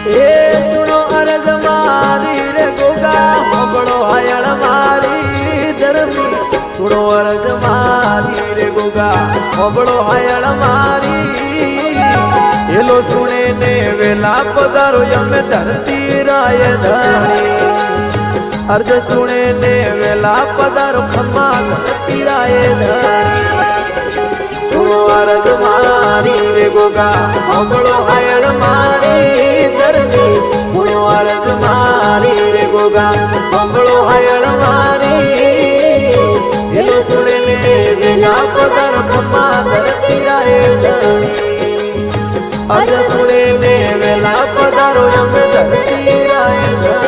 એ સુનો અરજ મારી રે ગોગા હોબળો હાયળ મારી ધરમી સુનો અરજ મારી રે ગોગા હોબળો હાયળ મારી એલો સુણે ને વેલા પધારો અમે ધરતી રાય ધણી અર્જ સુણે ને વેલા પધારો ખમ્મા ધરતી રાય ધણી સુનો અરજ મારી રે ગોગા હોબળો હાયળ મારી ધરમી સુનો અરજ મારી રે ગોગા હોબળો હાયળ મારી એલો સુણે ને વેલા પધારો ખમ્મા ધરતી રાય ધણી અર્જ સુણે ને વેલા પધારો અમે ધરતી રાય ધણી